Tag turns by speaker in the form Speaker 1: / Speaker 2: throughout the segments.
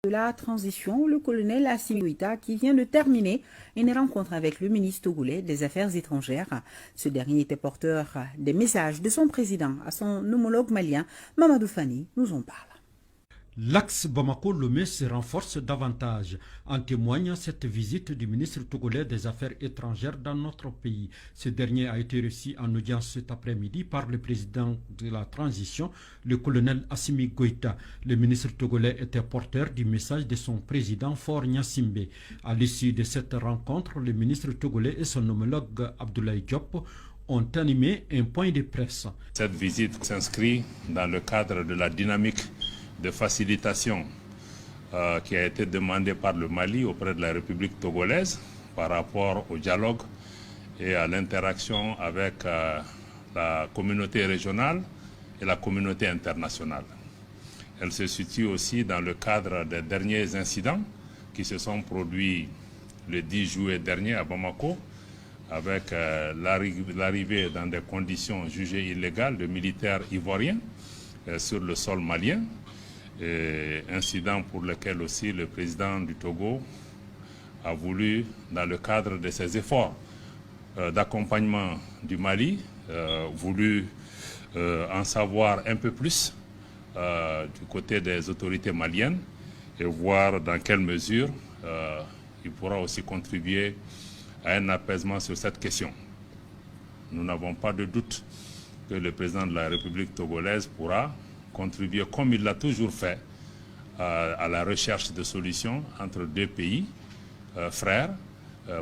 Speaker 1: de la transition, le colonel Assimi Goïta, qui vient de terminer une rencontre avec le ministre togolais des Affaires étrangères. Ce dernier était porteur des messages de son président à son homologue malien. Mamadou Fani nous en parle.
Speaker 2: L'axe Bamako-Lomé se renforce davantage. En témoigne cette visite du ministre togolais des Affaires étrangères dans notre pays. Ce dernier a été reçu en audience cet après-midi par le président de la transition, le colonel Assimi Goïta. Le ministre togolais était porteur du message de son président Faure Gnassingbé. À l'issue de cette rencontre, le ministre togolais et son homologue Abdoulaye Diop ont animé un point de presse.
Speaker 3: Cette visite s'inscrit dans le cadre de la dynamique de facilitation qui a été demandée par le Mali auprès de la République togolaise par rapport au dialogue et à l'interaction avec la communauté régionale et la communauté internationale. Elle se situe aussi dans le cadre des derniers incidents qui se sont produits le 10 juillet dernier à Bamako avec l'arrivée dans des conditions jugées illégales de militaires ivoiriens sur le sol malien. Incident pour lequel aussi le président du Togo a voulu, dans le cadre de ses efforts d'accompagnement du Mali, voulu en savoir un peu plus du côté des autorités maliennes et voir dans quelle mesure il pourra aussi contribuer à un apaisement sur cette question. Nous n'avons pas de doute que le président de la République togolaise pourra contribuer, comme il l'a toujours fait, à la recherche de solutions entre deux pays frères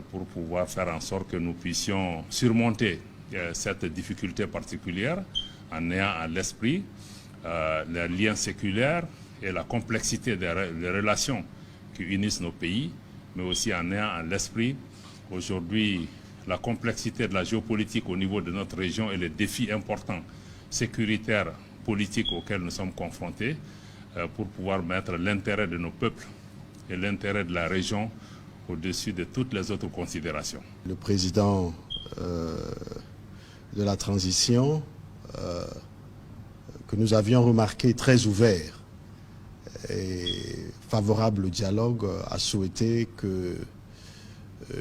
Speaker 3: pour pouvoir faire en sorte que nous puissions surmonter cette difficulté particulière en ayant à l'esprit les liens séculaires et la complexité des relations qui unissent nos pays, mais aussi en ayant à l'esprit aujourd'hui la complexité de la géopolitique au niveau de notre région et les défis importants sécuritaires politiques auxquels nous sommes confrontés pour pouvoir mettre l'intérêt de nos peuples et l'intérêt de la région au-dessus de toutes les autres considérations.
Speaker 4: Le président de la transition, que nous avions remarqué très ouvert et favorable au dialogue, a souhaité que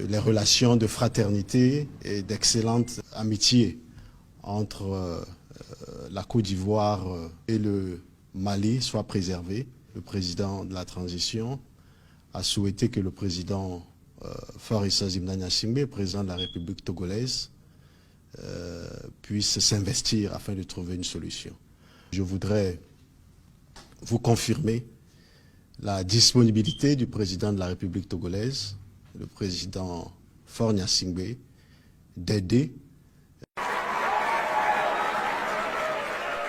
Speaker 4: les relations de fraternité et d'excellente amitié entre la Côte d'Ivoire et le Mali soient préservées. Le président de la transition a souhaité que le président Faure Gnassingbé, président de la République togolaise, puisse s'investir afin de trouver une solution. Je voudrais vous confirmer la disponibilité du président de la République togolaise, le président Faure Gnassingbé, d'aider.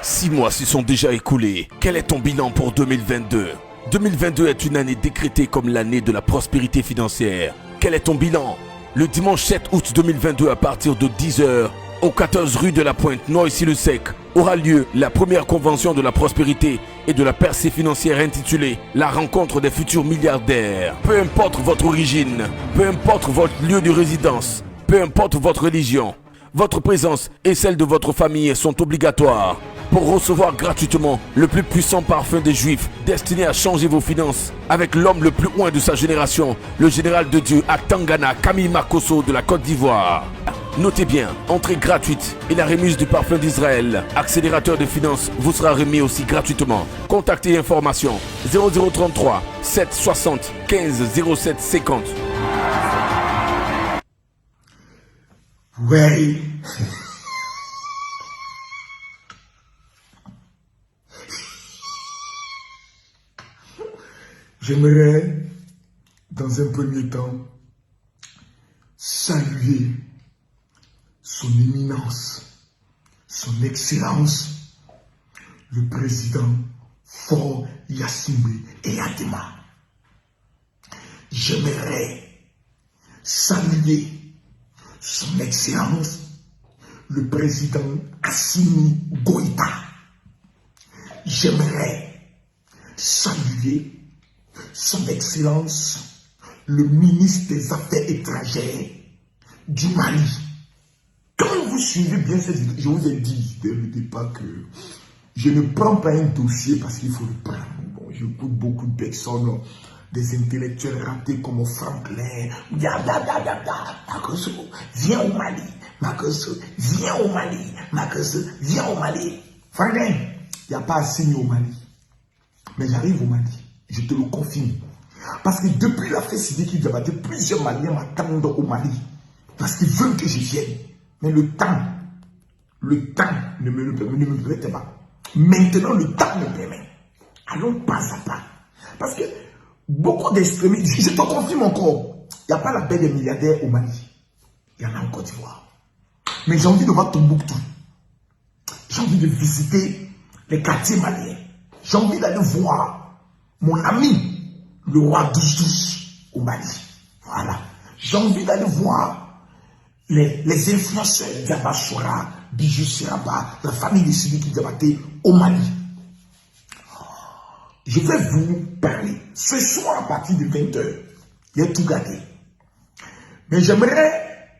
Speaker 5: 6 mois se sont déjà écoulés. Quel est ton bilan pour 2022? 2022 est une année décrétée comme l'année de la prospérité financière. Quel est ton bilan? Le dimanche 7 août 2022 à partir de 10h, au 14 rue de la Pointe, Noisy-le-Sec, aura lieu la première convention de la prospérité et de la percée financière intitulée La rencontre des futurs milliardaires. Peu importe votre origine, peu importe votre lieu de résidence, peu importe votre religion, votre présence et celle de votre famille sont obligatoires pour recevoir gratuitement le plus puissant parfum des Juifs destiné à changer vos finances avec l'homme le plus loin de sa génération, le général de Dieu à Tangana, Camille Makosso de la Côte d'Ivoire. Notez bien, entrée gratuite et la remise du parfum d'Israël, accélérateur de finances, vous sera remis aussi gratuitement. Contactez information 0033 760 15 07 50.
Speaker 6: Ouais. J'aimerais, dans un premier temps, saluer son éminence, son excellence, le président Faure Gnassingbé Eyadema. J'aimerais saluer son excellence, le président Assimi Goïta. J'aimerais saluer son excellence, le ministre des Affaires étrangères du Mali. Quand vous suivez bien cette vidéo, je vous ai dit dès le départ que je ne prends pas un dossier parce qu'il faut le prendre. Bon, j'écoute beaucoup de personnes, des intellectuels ratés comme Franklin. Makosso, viens au Mali. Makosso, viens au Mali. Makosso, viens au Mali. Franklin, il n'y a pas à signer au Mali. Mais j'arrive au Mali. Je te le confirme. Parce que depuis la fête Sidiki Diabaté, plusieurs Maliens m'attendent au Mali. Parce qu'ils veulent que je vienne. Mais le temps ne me permet pas. Maintenant, le temps me permet. Allons pas à pas. Parce que beaucoup d'extrémistes, je te confirme encore, il n'y a pas la paix des milliardaires au Mali. Il y en a en Côte d'Ivoire. Mais j'ai envie de voir Tombouctou. J'ai envie de visiter les quartiers maliens. J'ai envie d'aller voir mon ami, le roi Douz au Mali. Voilà. J'ai envie d'aller voir les influenceurs Diaba Soura, Bijou Siraba, la famille de Sidiki Diabaté au Mali. Je vais vous parler ce soir à partir de 20h. Il y a tout gâté. Mais j'aimerais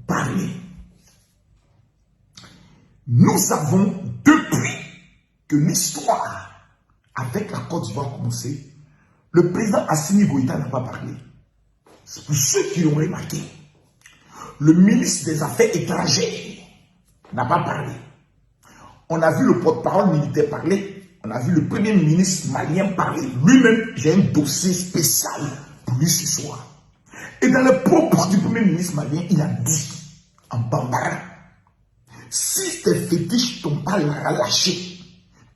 Speaker 6: parler. Nous avons, depuis que l'histoire avec la Côte d'Ivoire a commencé, le président Assimi Goïta n'a pas parlé. C'est pour ceux qui l'ont remarqué. Le ministre des Affaires étrangères n'a pas parlé. On a vu le porte-parole militaire parler. On a vu le premier ministre malien parler. Lui-même, j'ai un dossier spécial pour lui ce soir. Et dans le propos du premier ministre malien, il a dit en bambara, si tes fétiches t'ont pas relâché,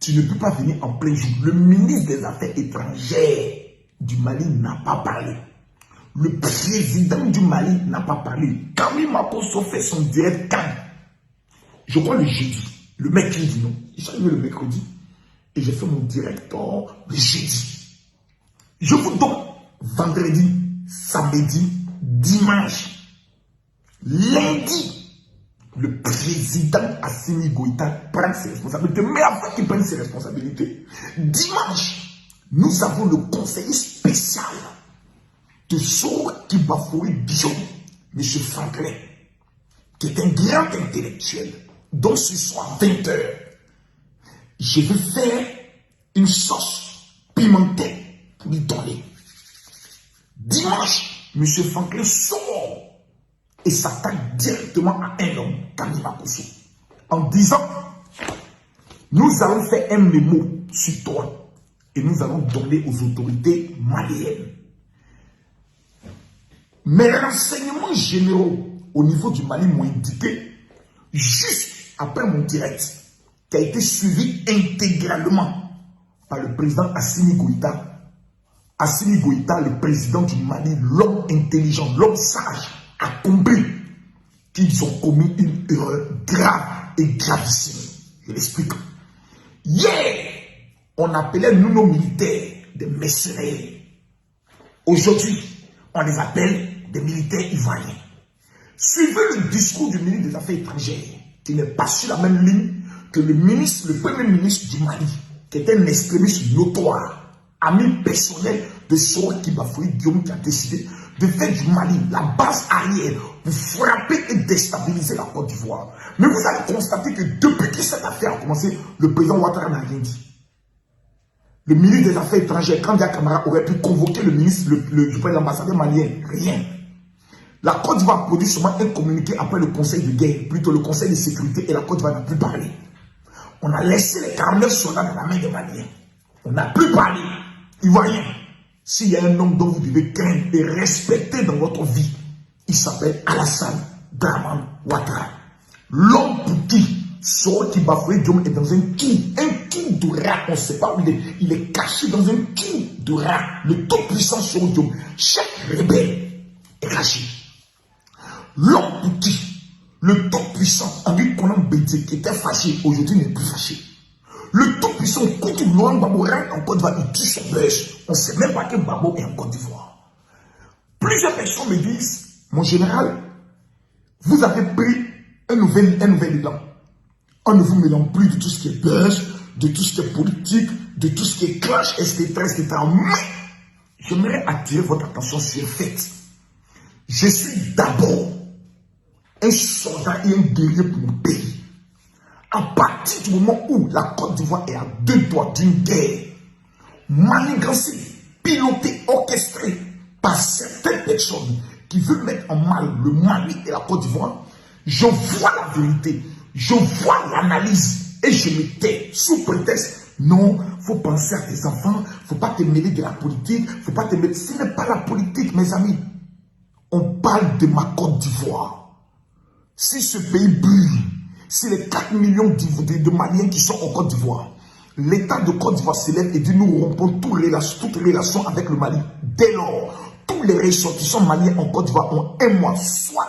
Speaker 6: tu ne peux pas venir en plein jour. Le ministre des Affaires étrangères du Mali n'a pas parlé. Le président du Mali n'a pas parlé. Camille Makosso fait son direct quand? Je crois le jeudi. Le mercredi, non. Il s'est arrivé le mercredi. Et j'ai fait mon direct le jeudi. Je vous donne vendredi, samedi, dimanche, lundi. Le président Assimi Goïta prend ses responsabilités. Mais avant qu'il prenne ses responsabilités, dimanche, nous avons le conseiller spécial de Soura Kibafouri Bijon, M. Franklin, qui est un grand intellectuel. Donc ce soir, 20h, je vais faire une sauce pimentée pour lui donner. Dimanche, M. Franklin sort et s'attaque directement à un homme, Camille Makosso, en disant, nous allons faire un mémo sur toi et nous allons donner aux autorités maliennes. Mes renseignements généraux au niveau du Mali m'ont indiqué, juste après mon direct, qui a été suivi intégralement par le président Assimi Goïta. Assimi Goïta, le président du Mali, l'homme intelligent, l'homme sage, a compris qu'ils ont commis une erreur grave et gravissime. Je l'explique. Hier, on appelait nous nos militaires des mercenaires. Aujourd'hui, on les appelle des militaires ivoiriens. Suivez le discours du ministre des Affaires étrangères, qui n'est pas sur la même ligne que le premier ministre du Mali, qui est un extrémiste notoire, ami personnel de Soura Kibafouri Guillaume, qui a décidé de faire du Mali la base arrière pour frapper et déstabiliser la Côte d'Ivoire. Mais vous allez constater que depuis que cette affaire a commencé, le président Ouattara n'a rien dit. Le ministre des Affaires étrangères, Kandia Camara, aurait pu convoquer le ministre, l'ambassadeur malien. Rien. La Côte d'Ivoire produit seulement un communiqué après le conseil de guerre, plutôt le conseil de sécurité, et la Côte d'Ivoire n'a plus parlé. On a laissé les 49 soldats dans la main des Maliens. On n'a plus parlé. Ivoiriens, s'il y a un homme dont vous devez craindre et respecter dans votre vie, il s'appelle Alassane Dramane Ouattara. L'homme pour qui Soura Kibafouri Diom est dans un trou de rat, on ne sait pas où il est caché dans un trou de rat. Le tout-puissant Soura Diom, chaque rebelle est caché. L'homme pour qui le tout-puissant Henri Konan Bédié, qui était fâché, aujourd'hui n'est plus fâché. Le tout-puissant Koutou Laurent Gbagbo rentre en Côte d'Ivoire, il tue son buzz. On ne sait même pas que Gbagbo est en Côte d'Ivoire. Plusieurs personnes me disent, mon général, vous avez pris un nouvel élan. On ne vous mélange plus de tout ce qui est buzz, de tout ce qui est politique, de tout ce qui est clash, etc. Mais j'aimerais attirer votre attention sur le fait. Je suis d'abord un soldat et un guerrier pour mon pays. À partir du moment où la Côte d'Ivoire est à deux doigts d'une guerre, manigancée, pilotée, orchestrée par certaines personnes qui veulent mettre en mal le Mali et la Côte d'Ivoire, je vois la vérité, je vois l'analyse et je me tais sous prétexte non, il faut penser à tes enfants, il ne faut pas te mêler de la politique, il ne faut pas te mêler. Ce n'est pas la politique, mes amis. On parle de ma Côte d'Ivoire. Si ce pays brûle, si les 4 millions de Maliens qui sont en Côte d'Ivoire, l'État de Côte d'Ivoire s'élève et dit nous rompons toutes relations avec le Mali. Dès lors, tous les ressortissants maliens en Côte d'Ivoire ont un mois, soit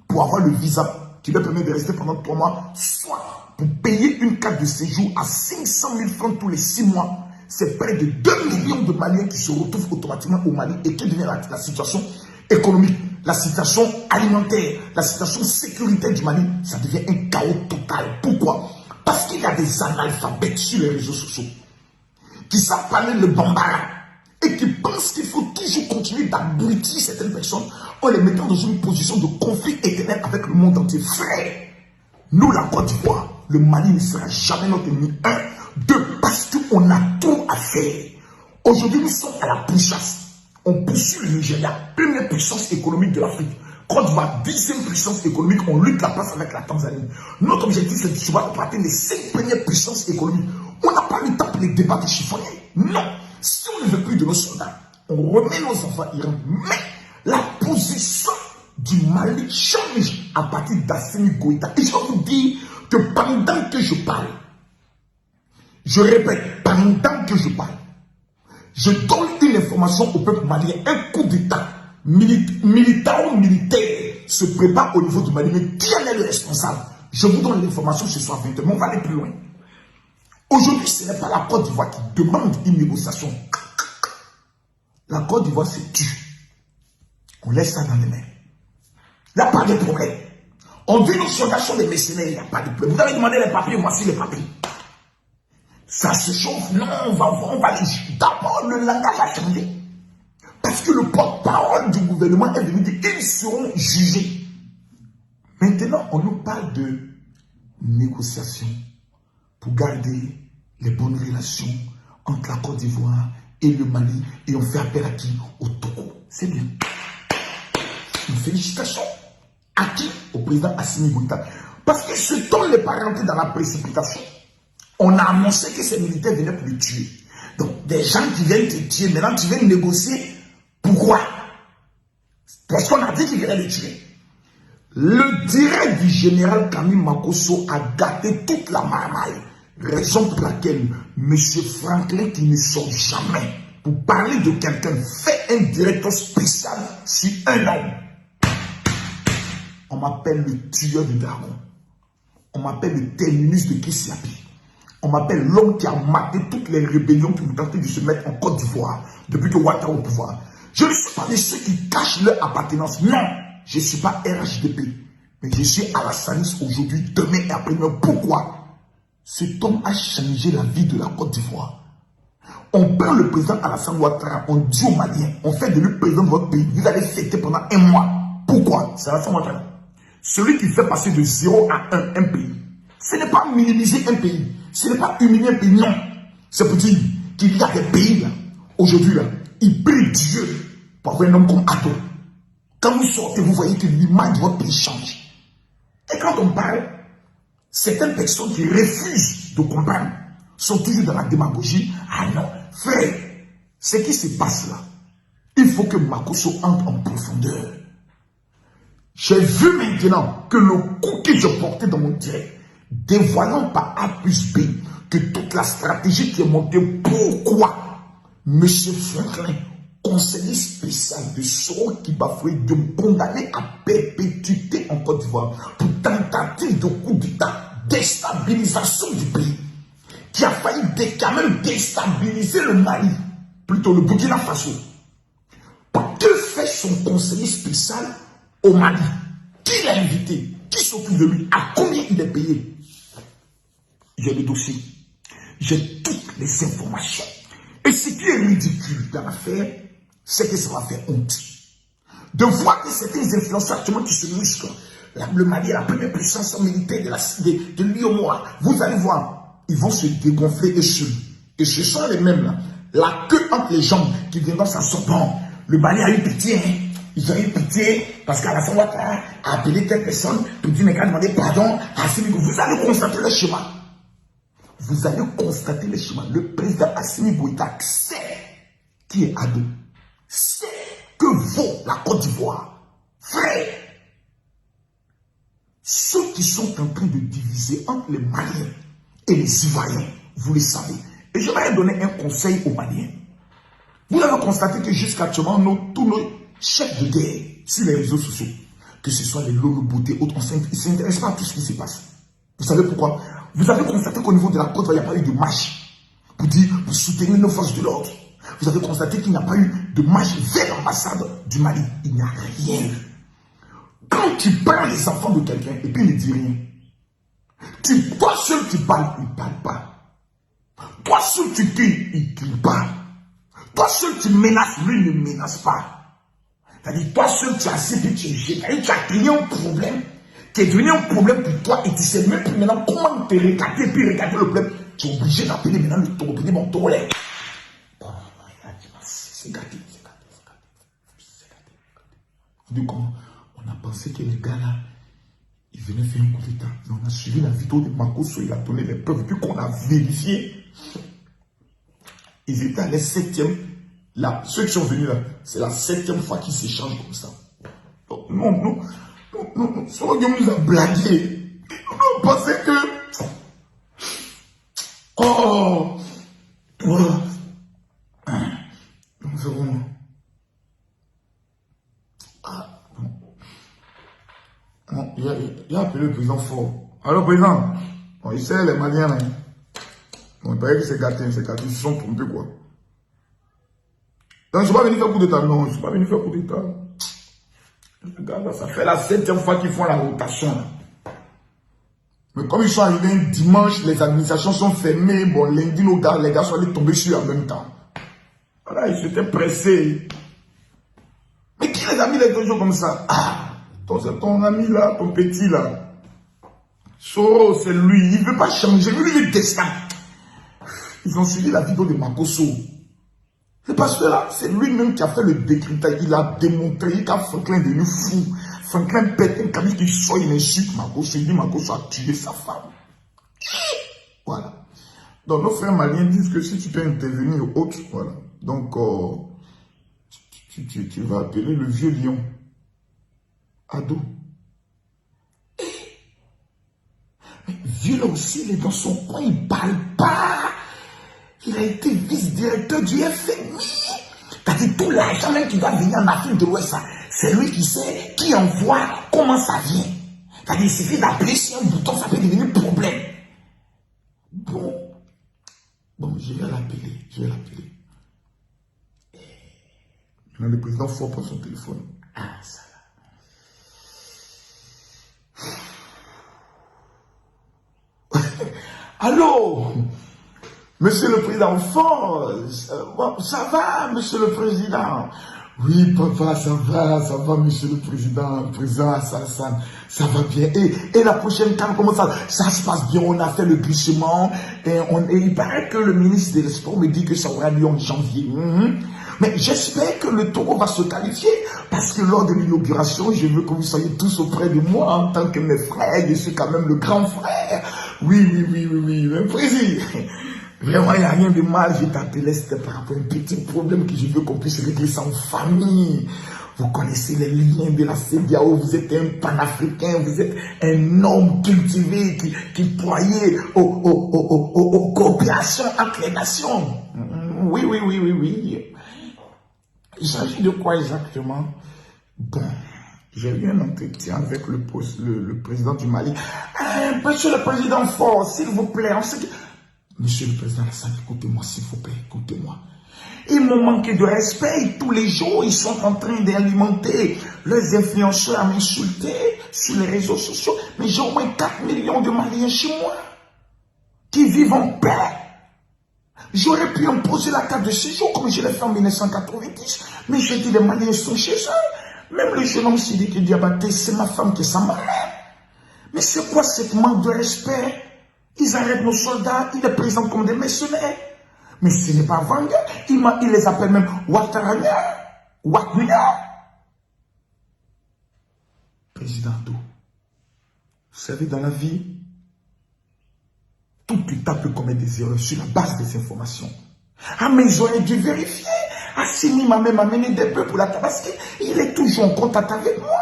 Speaker 6: pour avoir le visa qui leur permet de rester pendant 3 mois, soit pour payer une carte de séjour à 500 000 francs tous les 6 mois. C'est près de 2 millions de Maliens qui se retrouvent automatiquement au Mali. Et que devient la situation économique, la situation alimentaire, la situation sécuritaire du Mali? Ça devient un chaos total. Pourquoi? Parce qu'il y a des analphabètes sur les réseaux sociaux qui savent parler le bambara et qui pensent qu'il faut toujours continuer d'abrutir certaines personnes en les mettant dans une position de conflit éternel avec le monde entier. Frère, nous, la Côte d'Ivoire, le Mali ne sera jamais notre ennemi. 1, 2, parce qu'on a tout à faire. Aujourd'hui, nous sommes à la pourchasse. On poursuit le Nigeria, première puissance économique de l'Afrique. Côte d'Ivoire, 10e puissance économique, on lutte la place avec la Tanzanie. Notre objectif, c'est de atteindre les 5 premières puissances économiques. On n'a pas le temps pour les débats de chiffonniers. Non. Si on ne veut plus de nos soldats, on remet nos enfants iraniens. Mais la position du Mali change à partir d'Assimi Goïta. Et je vais vous dire que pendant que je parle, je répète, pendant que je parle, je donne une information au peuple malien. Un coup d'État militaire se prépare au niveau du Mali. Mais qui en est le responsable? Je vous donne l'information ce soir 20h, mais on va aller plus loin. Aujourd'hui, ce n'est pas la Côte d'Ivoire qui demande une négociation. La Côte d'Ivoire se tue. On laisse ça dans les mains. Il n'y a pas de problème. On dit nos soldats sont des mercenaires, il n'y a pas de problème. Vous avez demandé les papiers, voici les papiers. Ça se chauffe. Non, on va les... D'abord, le langage a changé. Parce que le porte-parole du gouvernement est venu dire qu'ils seront jugés. Maintenant, on nous parle de négociation pour garder les bonnes relations entre la Côte d'Ivoire et le Mali. Et on fait appel à qui? Au Togo. C'est bien. Une félicitation. À qui? Au président Assimi Goïta. Parce que ce temps n'est pas rentré dans la précipitation. On a annoncé que ces militaires venaient pour le tuer. Donc, des gens qui viennent te tuer, maintenant tu viens négocier. Pourquoi? Parce qu'on a dit qu'il viennent le tuer. Le direct du général Camille Makosso a gâté toute la marmaille. Raison pour laquelle M. Franklin, qui ne sort jamais pour parler de quelqu'un, fait un directeur spécial sur un homme. On m'appelle le tueur de dragon. On m'appelle le terminus de Kessiapi. On m'appelle l'homme qui a maté toutes les rébellions qui ont tenté de se mettre en Côte d'Ivoire depuis que Ouattara est au pouvoir. Je ne suis pas de ceux qui cachent leur appartenance. Non, je ne suis pas RHDP. Mais je suis Alassanis aujourd'hui, demain et après-demain. Pourquoi? Cet homme a changé la vie de la Côte d'Ivoire. On prend le président Alassane Ouattara, on dit aux Maliens, on fait de lui président de votre pays. Vous allez fêter pendant 1 mois. Pourquoi? C'est Alassane Ouattara. Celui qui fait passer de 0 à 1 un pays. Ce n'est pas minimiser un pays. Ce n'est pas humilier un pays. Non. C'est pour dire qu'il y a des pays là. Aujourd'hui là, ils prient Dieu pour avoir un homme comme Ato. Quand vous sortez, vous voyez que l'image de votre pays change. Et quand on parle, certaines personnes qui refusent de comprendre sont toujours dans la démagogie. Ah non, frère, ce qui se passe là, il faut que Makosso entre en profondeur. J'ai vu maintenant que le coup que je portais dans mon direct, dévoilant par A plus B que toute la stratégie qui est montée, pourquoi M. Franklin, conseiller spécial de Soro qui bafouait de me condamner à perpétuité en Côte d'Ivoire pour tentative de coup d'État, déstabilisation du pays, qui a failli quand même déstabiliser le Mali, plutôt le Burkina Faso. Que fait son conseiller spécial au Mali? Qui l'a invité? Qui s'occupe de lui? À combien il est payé? J'ai le dossier. J'ai toutes les informations. Et ce qui est ridicule dans l'affaire, c'est que ça va faire honte. De voir que certains influenceurs actuellement qui se musclent, Le Mali est la première puissance militaire de l'UEMOA. Vous allez voir, ils vont se dégonfler et ce sont les mêmes là. La queue entre les jambes qui viendront s'asseoir. Le Mali a eu pitié, hein. Ils ont eu pitié parce qu'à la fin, on va appeler telle personne pour dire, mais quand demander pardon à Assimi Goïta. Vous allez constater le schéma. Vous allez constater le schéma. Le président Assimi Goïta sait qui est Ado. Sait que vaut la Côte d'Ivoire. Frère. Ceux qui sont en train de diviser entre les Maliens et les Ivoiriens, vous le savez. Et je vais donner un conseil aux Maliens. Vous avez constaté que jusqu'à actuellement, tous nos chefs de guerre sur les réseaux sociaux, que ce soit les Lolo Beauté, autres, ils ne s'intéressent pas à tout ce qui se passe. Vous savez pourquoi? Vous avez constaté qu'au niveau de la côte, il n'y a pas eu de marche pour dire, pour soutenir nos forces de l'ordre. Vous avez constaté qu'il n'y a pas eu de marche vers l'ambassade du Mali. Il n'y a rien eu. Quand tu prends les enfants de quelqu'un et puis il ne dit rien, toi seul tu parles, il ne parle pas. Toi seul tu cries, il ne crie pas. Toi seul tu menaces, lui ne menace pas. C'est-à-dire, toi seul tu as assez puis tu es jeté. Tu as créé un problème qui est devenu un problème pour toi et tu sais même plus maintenant comment te regarder et puis regarder le problème. Tu es obligé d'appeler maintenant le taureau, de mon taureau. C'est gâté, c'est gâté, c'est gâté. C'est gâté. Vous comment on a pensé que les gars là, ils venaient faire un coup d'état. On a suivi la vidéo de Makosso, il a donné les preuves. Puis qu'on a vérifié, ils étaient à la 7e. Là, ceux qui sont venus là, c'est la 7e fois qu'ils s'échangent comme ça. Donc, non, ce gars nous a blagué. On pensait que... Donc, c'est vraiment... Il a appelé le président fort. Alors, président, bon, il sait les Maliens là. Bon, il paraît que c'est gâté, ils se sont trompés quoi. Donc, je ne suis pas venu faire coup d'état, non, je ne suis pas venu faire coup d'état. Regarde, ça fait la 7e fois qu'ils font la rotation. Là. Mais comme ils sont arrivés un dimanche, les administrations sont fermées. Bon, lundi, les gars sont allés tomber sur en même temps. Voilà, ils s'étaient pressés. Mais qui les a mis les 2 jours comme ça? C'est ton ami là, ton petit là. Soro, c'est lui. Il ne veut pas changer. Lui, il est destin. Ils ont suivi la vidéo de Makosso. C'est parce que là, c'est lui-même qui a fait le décryptage. Il a démontré qu'à Franklin est devenu fou. Franklin pète un camion qui sort, il insulte Makosso. Il dit Makosso a tué sa femme. Voilà. Donc nos frères maliens disent que si tu peux intervenir autre, voilà. Donc, tu vas appeler le vieux lion. Ado. Mais vieux là aussi, il est dans son coin, il ne parle pas. Il a été vice-directeur du FMI. C'est-à-dire tout l'argent même qui doit venir en Afrique de l'Ouest, c'est lui qui sait, qui envoie, comment ça vient. C'est-à-dire il suffit d'appuyer sur un bouton, ça peut devenir problème. Bon, je vais l'appeler. Maintenant, le président Fort prend son téléphone. Ça va. Allô? Monsieur le président Fort, ça va, monsieur le président? Oui, papa, ça va, monsieur le président Hassan, ça va bien. Et la prochaine CAN, comment ça se passe bien? On a fait le glissement, et il paraît que le ministre des Sports me dit que ça aura lieu en janvier. Mais j'espère que le taureau va se qualifier, parce que lors de l'inauguration, je veux que vous soyez tous auprès de moi en tant que mes frères, je suis quand même le grand frère. Oui, le président. Vraiment, il n'y a rien de mal, je t'appelais, c'était par rapport à un petit problème que je veux qu'on puisse régler ça en famille. Vous connaissez les liens de la CEDEAO, vous êtes un panafricain, vous êtes un homme cultivé qui croyait aux coopérations entre les nations. Oui. Il s'agit de quoi exactement? Bon, j'ai eu un entretien avec le président du Mali. Monsieur le président Fort, s'il vous plaît, Monsieur le président Hassan, écoutez-moi, s'il vous plaît, écoutez-moi. Ils m'ont manqué de respect tous les jours. Ils sont en train d'alimenter leurs influenceurs à m'insulter sur les réseaux sociaux. Mais j'ai au moins 4 millions de Maliens chez moi qui vivent en paix. J'aurais pu imposer la carte de séjour comme je l'ai fait en 1990. Mais j'ai dit les Maliens sont chez eux. Même le jeune homme Sidiki Diabaté, c'est ma femme qui est sa mère. Mais c'est quoi ce manque de respect? Ils arrêtent nos soldats, ils les présentent comme des mercenaires. Mais ce n'est pas Wanga. Il les appelle même Ouattara. Ouattara. Président Do, vous savez, dans la vie, tout État peut commettre des erreurs sur la base des informations. Ah, mais ils auraient dû vérifier. Assimi m'a même amené des bœufs pour la tabasquer. Il est toujours en contact avec moi.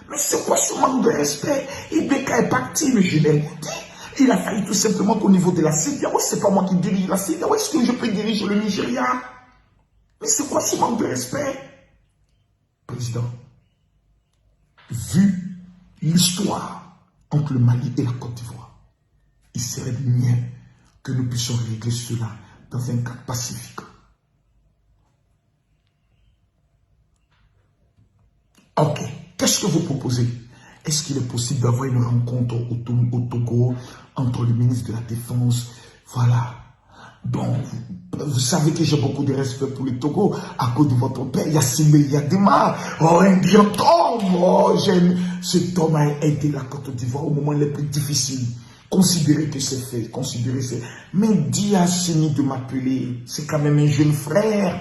Speaker 6: Mais c'est quoi ce manque de respect? Ibeka est parti, mais je l'ai dit. Il a failli tout simplement qu'au niveau de la CEDEAO, c'est pas moi qui dirige la CEDEAO. Est-ce que je peux diriger le Nigeria? Mais c'est quoi ce manque de respect? Président, vu l'histoire entre le Mali et la Côte d'Ivoire, il serait bien que nous puissions régler cela dans un cadre pacifique. Ok, qu'est-ce que vous proposez? Est-ce qu'il est possible d'avoir une rencontre au Togo entre le ministre de la Défense? Voilà. Bon, vous savez que j'ai beaucoup de respect pour le Togo à cause de votre père, Yassine Yadema. Oh, un grand homme. Oh, cet homme a aidé la Côte d'Ivoire au moment les plus difficiles. Considérez que c'est fait, considérez c'est. Mais dis à Sini de m'appeler, c'est quand même un jeune frère.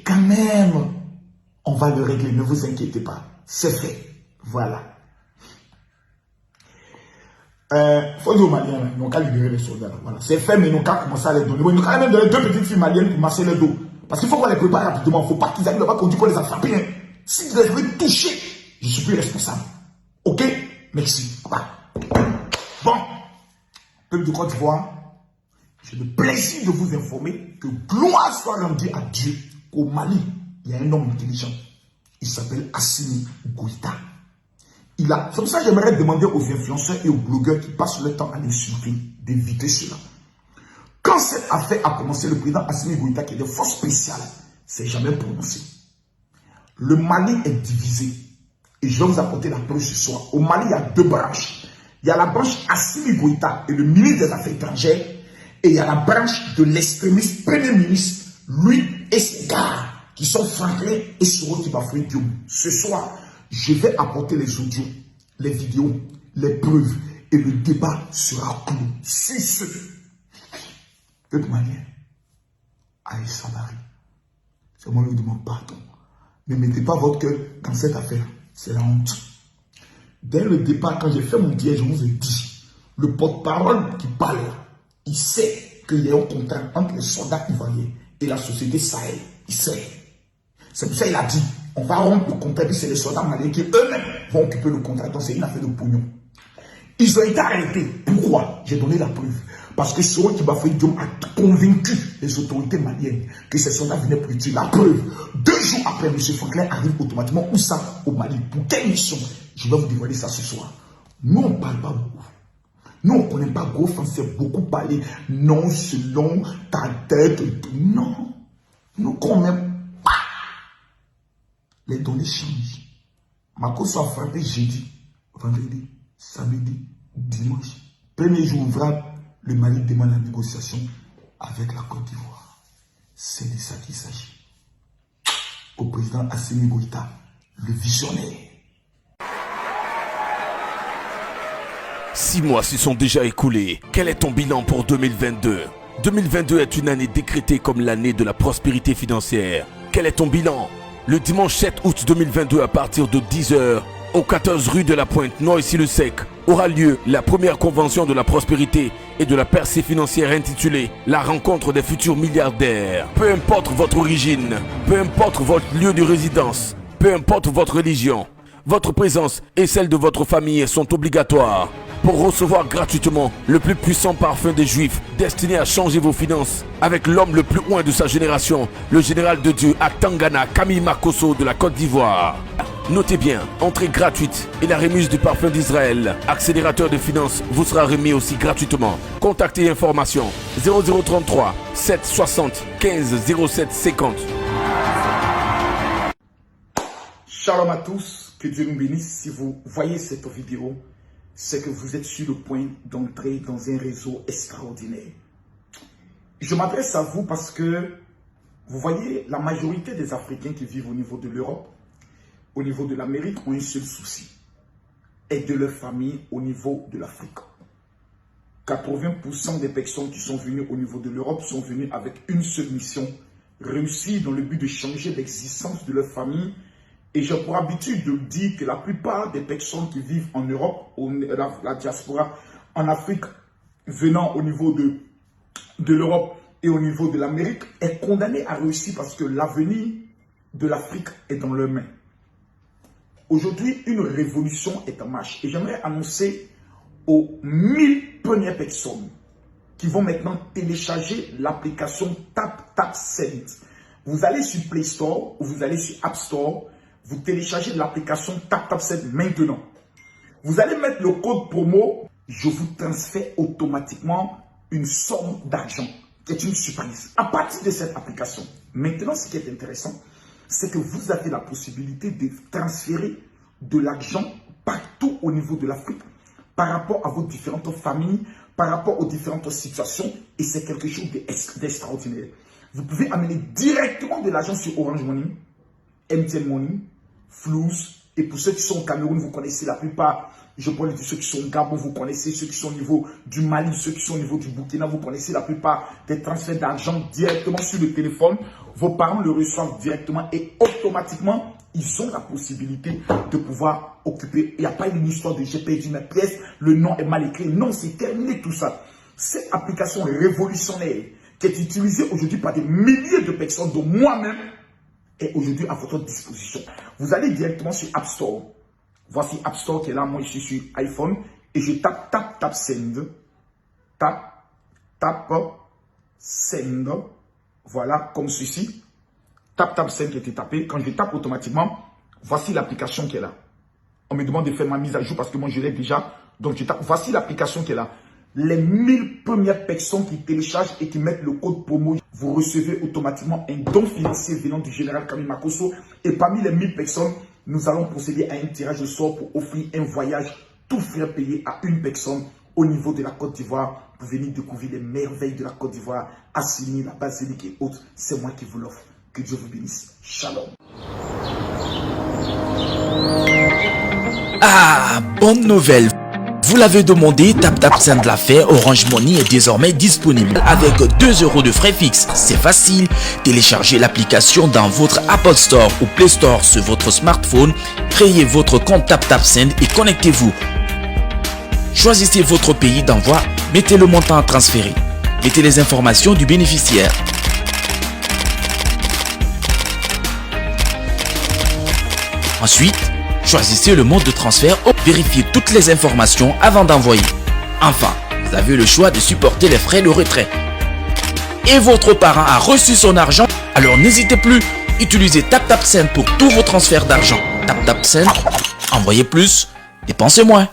Speaker 6: Quand même, on va le régler, ne vous inquiétez pas. C'est fait. Voilà. Faut dire aux Maliens, ils n'ont qu'à libérer les soldats. Voilà. C'est fait, mais ils n'ont qu'à commencer à les donner. Ils n'ont qu'à même donner 2 petites filles maliennes pour masser le dos. Parce qu'il faut qu'on les prépare rapidement. Il ne faut pas qu'ils arrivent là-bas qu'on dit qu'on les a frappés. Hein. Si vous les avez touchés, je suis plus responsable. Ok? Merci. Voilà. Bon. Peuple de Côte d'Ivoire, j'ai le plaisir de vous informer que gloire soit rendue à Dieu qu'au Mali, il y a un homme intelligent. Il s'appelle Assimi Goïta. C'est pour ça que j'aimerais demander aux influenceurs et aux blogueurs qui passent le temps à l'insulter d'éviter cela. Quand cette affaire a commencé, le président Assimi Goïta, qui est de force spéciale, s'est jamais prononcé. Le Mali est divisé. Et je vais vous apporter la preuve ce soir. Au Mali, il y a 2 branches. Il y a la branche Assimi Goïta et le ministre des Affaires étrangères. Et il y a la branche de l'extrémiste Premier ministre, lui et ses gars, qui sont Franklin et Soro Tibafoué Diom. Ce soir, je vais apporter les audios, les vidéos, les preuves et le débat sera clos. Si ce peuple malien a Sabari, c'est moi qui lui demande pardon. Ne mettez pas votre cœur dans cette affaire, c'est la honte. Dès le départ, quand j'ai fait mon diège, je vous ai dit, le porte-parole qui parle, il sait qu'il y a un contrat entre les soldats ivoiriens et la société Sahel. Il sait. C'est pour ça qu'il a dit, on va rompre le contrat, puis c'est les soldats maliens qui eux-mêmes vont occuper le contrat. Donc c'est une affaire de pognon. Ils ont été arrêtés. Pourquoi? J'ai donné la preuve. Parce que Soro Tibafoué Diom a convaincu les autorités maliennes que ces soldats venaient pour tuer. La preuve. 2 jours après, M. Franklin arrive automatiquement où ça? Au Mali. Pour quelle mission? Je vais vous dévoiler ça ce soir. Nous, on ne parle pas beaucoup. Nous, on ne connaît pas gros français. Beaucoup parler. Non, selon ta tête. Non. Nous, quand même. Les données changent. Ma cause soit frappée jeudi, vendredi, samedi, dimanche. Premier jour ouvrable, le Mali demande la négociation avec la Côte d'Ivoire. C'est de ça qu'il s'agit. Au président Assimi Goïta, le visionnaire.
Speaker 5: 6 mois se sont déjà écoulés. Quel est ton bilan pour 2022? 2022 est une année décrétée comme l'année de la prospérité financière. Quel est ton bilan? Le dimanche 7 août 2022 à partir de 10 h, au 14 rue de la Pointe, Noisy-le-Sec, aura lieu la première convention de la prospérité et de la percée financière intitulée La rencontre des futurs milliardaires. Peu importe votre origine, peu importe votre lieu de résidence, peu importe votre religion, votre présence et celle de votre famille sont obligatoires pour recevoir gratuitement le plus puissant parfum des Juifs destiné à changer vos finances avec l'homme le plus loin de sa génération, le général de Dieu à Tangana, Camille Makosso de la Côte d'Ivoire. Notez bien, entrée gratuite et la remise du parfum d'Israël, accélérateur de finances, vous sera remis aussi gratuitement. Contactez information 0033 760 15 07 50.
Speaker 6: Shalom à tous, que Dieu nous bénisse. Si vous voyez cette vidéo, c'est que vous êtes sur le point d'entrer dans un réseau extraordinaire. Je m'adresse à vous parce que Vous voyez, la majorité des Africains qui vivent au niveau de l'Europe, au niveau de l'Amérique, ont un seul souci. Aider leur famille au niveau de l'Afrique. 80% des personnes qui sont venues au niveau de l'Europe sont venues avec une seule mission, réussir dans le but de changer l'existence de leur famille. Et j'ai pour habitude de dire que la plupart des personnes qui vivent en Europe, la diaspora en Afrique, venant au niveau de l'Europe et au niveau de l'Amérique, est condamnée à réussir parce que l'avenir de l'Afrique est dans leurs mains. Aujourd'hui, une révolution est en marche. Et j'aimerais annoncer aux 1000 premières personnes qui vont maintenant télécharger l'application TapTapSend. Vous allez sur Play Store ou vous allez sur App Store, vous téléchargez l'application TapTapSend maintenant. Vous allez mettre le code promo, je vous transfère automatiquement une somme d'argent, qui est une surprise. À partir de cette application, maintenant ce qui est intéressant, c'est que vous avez la possibilité de transférer de l'argent partout au niveau de l'Afrique, par rapport à vos différentes familles, par rapport aux différentes situations, et c'est quelque chose d'extraordinaire. Vous pouvez amener directement de l'argent sur Orange Money, MTN Money, Flux, et pour ceux qui sont au Cameroun, vous connaissez la plupart, je parle de ceux qui sont au Gabon, vous connaissez ceux qui sont au niveau du Mali, ceux qui sont au niveau du Burkina, vous connaissez la plupart des transferts d'argent directement sur le téléphone. Vos parents le reçoivent directement et automatiquement, ils ont la possibilité de pouvoir occuper. Il n'y a pas une histoire de j'ai perdu ma pièce, le nom est mal écrit. Non, c'est terminé tout ça. Cette application révolutionnaire qui est utilisée aujourd'hui par des milliers de personnes, dont moi-même, est aujourd'hui à votre disposition. Vous allez directement sur App Store. Voici App Store qui est là. Moi, je suis sur iPhone et je tape TapTapSend. TapTapSend. Voilà, comme ceci. TapTapSend qui était tapé. Quand je tape automatiquement, voici l'application qui est là. On me demande de faire ma mise à jour parce que moi, je l'ai déjà. Donc, je tape. Voici l'application qui est là. Les 1000 premières personnes qui téléchargent et qui mettent le code promo, vous recevez automatiquement un don financier venant du général Camille Makosso. Et parmi les 1000 personnes, nous allons procéder à un tirage au sort pour offrir un voyage tout frais payé à une personne au niveau de la Côte d'Ivoire pour venir découvrir les merveilles de la Côte d'Ivoire, Assini, la basilique et autres. C'est moi qui vous l'offre. Que Dieu vous bénisse. Shalom.
Speaker 5: Ah, bonne nouvelle! Vous l'avez demandé, TapTapSend l'a fait, Orange Money est désormais disponible avec 2 € de frais fixes. C'est facile, téléchargez l'application dans votre Apple Store ou Play Store sur votre smartphone, créez votre compte TapTapSend et connectez-vous. Choisissez votre pays d'envoi, mettez le montant à transférer, mettez les informations du bénéficiaire. Ensuite, choisissez le mode de transfert ou vérifiez toutes les informations avant d'envoyer. Enfin, vous avez le choix de supporter les frais de retrait. Et votre parent a reçu son argent, alors n'hésitez plus, utilisez TapTapSend pour tous vos transferts d'argent. TapTapSend, envoyez plus, dépensez moins.